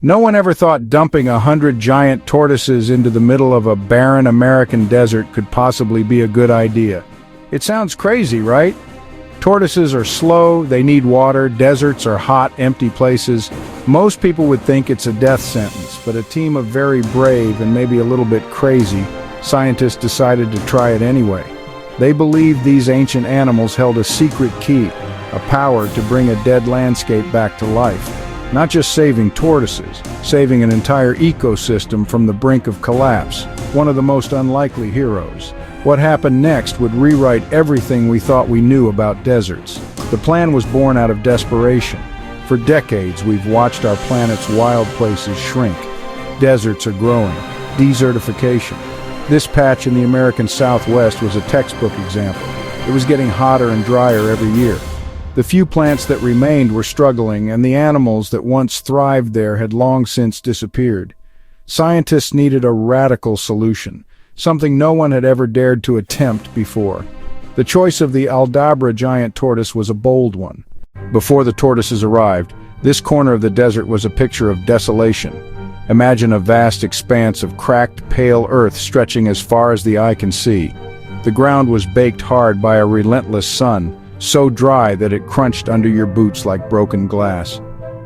No one ever thought dumping 100 giant tortoises into the middle of a barren American desert could possibly be a good idea. It sounds crazy, right? Tortoises are slow, they need water, deserts are hot, empty places. Most people would think it's a death sentence, but a team of very brave and maybe a little bit crazy scientists decided to try it anyway. They believed these ancient animals held a secret key, a power to bring a dead landscape back to life. Not just saving tortoises, saving an entire ecosystem from the brink of collapse, one of the most unlikely heroes. What happened next would rewrite everything we thought we knew about deserts. The plan was born out of desperation. For decades, we've watched our planet's wild places shrink. Deserts are growing. Desertification. This patch in the American Southwest was a textbook example. It was getting hotter and drier every year. The few plants that remained were struggling, and the animals that once thrived there had long since disappeared. Scientists needed a radical solution, something no one had ever dared to attempt before. The choice of the Aldabra giant tortoise was a bold one. Before the tortoises arrived, this corner of the desert was a picture of desolation. Imagine a vast expanse of cracked, pale earth stretching as far as the eye can see. The ground was baked hard by a relentless sun, so dry that it crunched under your boots like broken glass.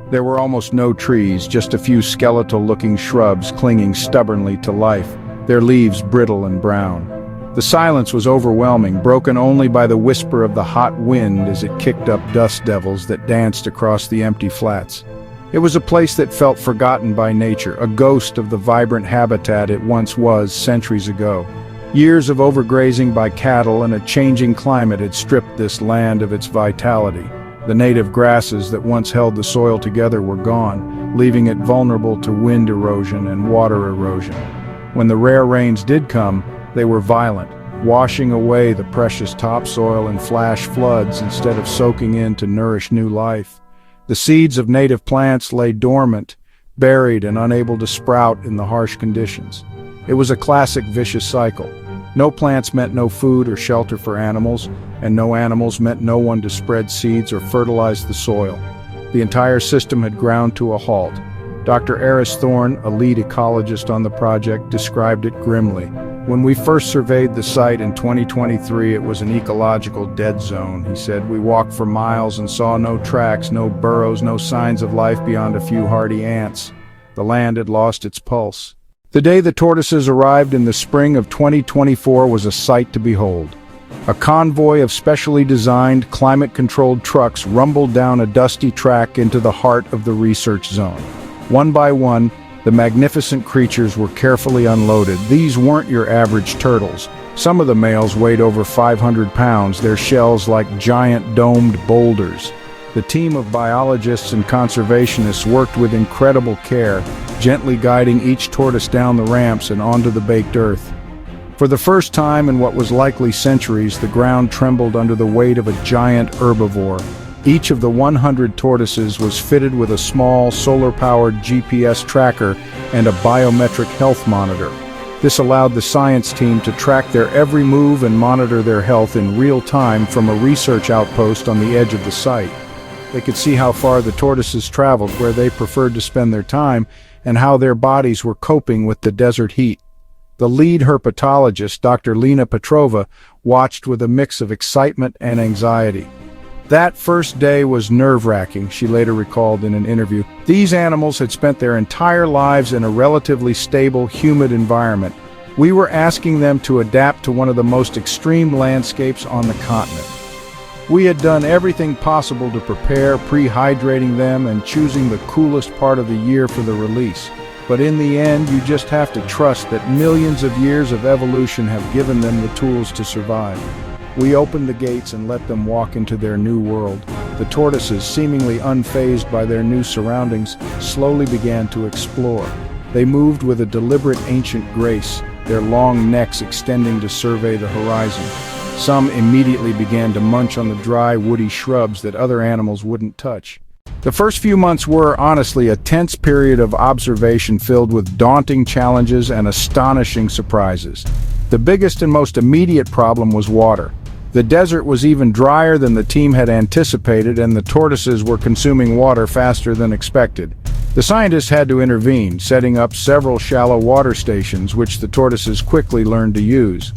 There were almost no trees, just a few skeletal-looking shrubs clinging stubbornly to life, their leaves brittle and brown. The silence was overwhelming, broken only by the whisper of the hot wind as it kicked up dust devils that danced across the empty flats. It was a place that felt forgotten by nature, a ghost of the vibrant habitat it once was centuries ago. Years of overgrazing by cattle and a changing climate had stripped this land of its vitality. The native grasses that once held the soil together were gone, leaving it vulnerable to wind erosion and water erosion. When the rare rains did come, they were violent, washing away the precious topsoil in flash floods instead of soaking in to nourish new life. The seeds of native plants lay dormant, buried and unable to sprout in the harsh conditions. It was a classic vicious cycle. No plants meant no food or shelter for animals, and no animals meant no one to spread seeds or fertilize the soil. The entire system had ground to a halt. Dr. Eris Thorne, a lead ecologist on the project, described it grimly. When we first surveyed the site in 2023, it was an ecological dead zone, he said. We walked for miles and saw no tracks, no burrows, no signs of life beyond a few hardy ants. The land had lost its pulse. The day the tortoises arrived in the spring of 2024 was a sight to behold. A convoy of specially designed, climate-controlled trucks rumbled down a dusty track into the heart of the research zone. One by one, the magnificent creatures were carefully unloaded. These weren't your average turtles. Some of the males weighed over 500 pounds, their shells like giant domed boulders. The team of biologists and conservationists worked with incredible care, gently guiding each tortoise down the ramps and onto the baked earth. For the first time in what was likely centuries, the ground trembled under the weight of a giant herbivore. Each of the 100 tortoises was fitted with a small, solar-powered GPS tracker and a biometric health monitor. This allowed the science team to track their every move and monitor their health in real time from a research outpost on the edge of the site. They could see how far the tortoises traveled, where they preferred to spend their time, and how their bodies were coping with the desert heat. The lead herpetologist, Dr. Lena Petrova, watched with a mix of excitement and anxiety. That first day was nerve-wracking, she later recalled in an interview. These animals had spent their entire lives in a relatively stable, humid environment. We were asking them to adapt to one of the most extreme landscapes on the continent. We had done everything possible to prepare, pre-hydrating them and choosing the coolest part of the year for the release. But in the end, you just have to trust that millions of years of evolution have given them the tools to survive. We opened the gates and let them walk into their new world. The tortoises, seemingly unfazed by their new surroundings, slowly began to explore. They moved with a deliberate ancient grace, their long necks extending to survey the horizon. Some immediately began to munch on the dry, woody shrubs that other animals wouldn't touch. The first few months were, honestly, a tense period of observation filled with daunting challenges and astonishing surprises. The biggest and most immediate problem was water. The desert was even drier than the team had anticipated, and the tortoises were consuming water faster than expected. The scientists had to intervene, setting up several shallow water stations which the tortoises quickly learned to use.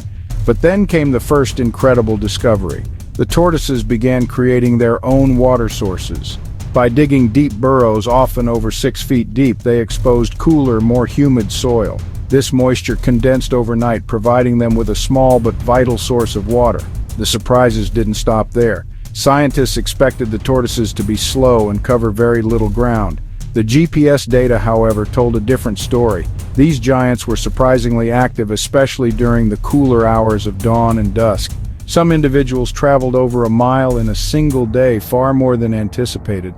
But then came the first incredible discovery. The tortoises began creating their own water sources. By digging deep burrows, often over 6 feet deep, they exposed cooler, more humid soil. This moisture condensed overnight, providing them with a small but vital source of water. The surprises didn't stop there. Scientists expected the tortoises to be slow and cover very little ground. The GPS data, however, told a different story. These giants were surprisingly active, especially during the cooler hours of dawn and dusk. Some individuals traveled over a mile in a single day, far more than anticipated.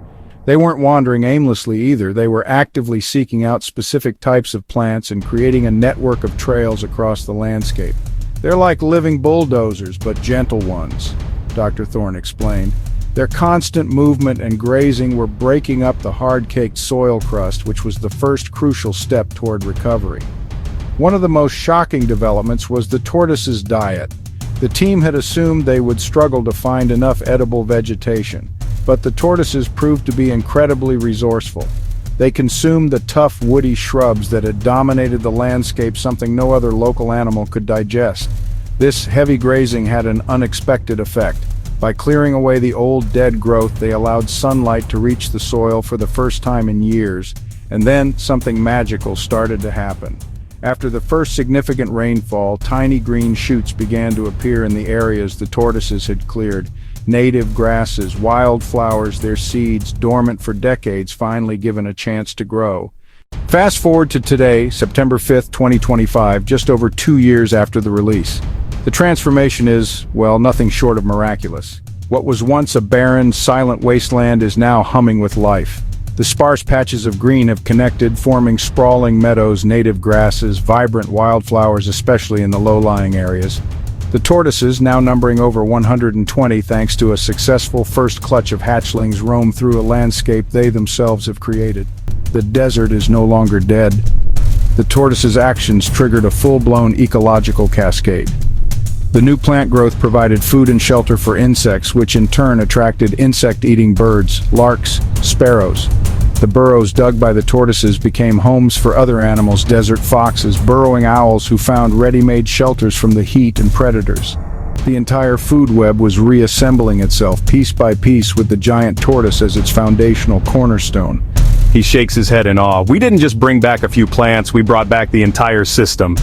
They weren't wandering aimlessly either. They were actively seeking out specific types of plants and creating a network of trails across the landscape. They're like living bulldozers, but gentle ones, Dr. Thorne explained. Their constant movement and grazing were breaking up the hard-caked soil crust, which was the first crucial step toward recovery. One of the most shocking developments was the tortoises' diet. The team had assumed they would struggle to find enough edible vegetation, but the tortoises proved to be incredibly resourceful. They consumed the tough, woody shrubs that had dominated the landscape, something no other local animal could digest. This heavy grazing had an unexpected effect. By clearing away the old, dead growth, they allowed sunlight to reach the soil for the first time in years, and then something magical started to happen. After the first significant rainfall, tiny green shoots began to appear in the areas the tortoises had cleared. Native grasses, wildflowers, their seeds, dormant for decades, finally given a chance to grow. Fast forward to today, September 5th, 2025, just over 2 years after the release. The transformation is, well, nothing short of miraculous. What was once a barren, silent wasteland is now humming with life. The sparse patches of green have connected, forming sprawling meadows, native grasses, vibrant wildflowers, especially in the low-lying areas. The tortoises, now numbering over 120 thanks to a successful first clutch of hatchlings, roam through a landscape they themselves have created. The desert is no longer dead. The tortoises' actions triggered a full-blown ecological cascade. The new plant growth provided food and shelter for insects, which in turn attracted insect-eating birds, larks, sparrows. The burrows dug by the tortoises became homes for other animals, desert foxes, burrowing owls who found ready-made shelters from the heat and predators. The entire food web was reassembling itself piece by piece, with the giant tortoise as its foundational cornerstone. He shakes his head in awe. We didn't just bring back a few plants, we brought back the entire system.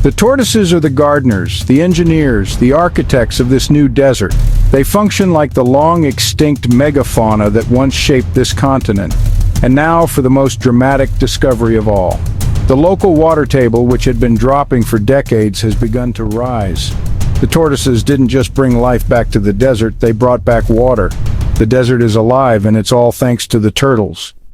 The tortoises are the gardeners, the engineers, the architects of this new desert. They function like the long-extinct megafauna that once shaped this continent. And now for the most dramatic discovery of all. The local water table, which had been dropping for decades, has begun to rise. The tortoises didn't just bring life back to the desert, they brought back water. The desert is alive, and it's all thanks to the turtles.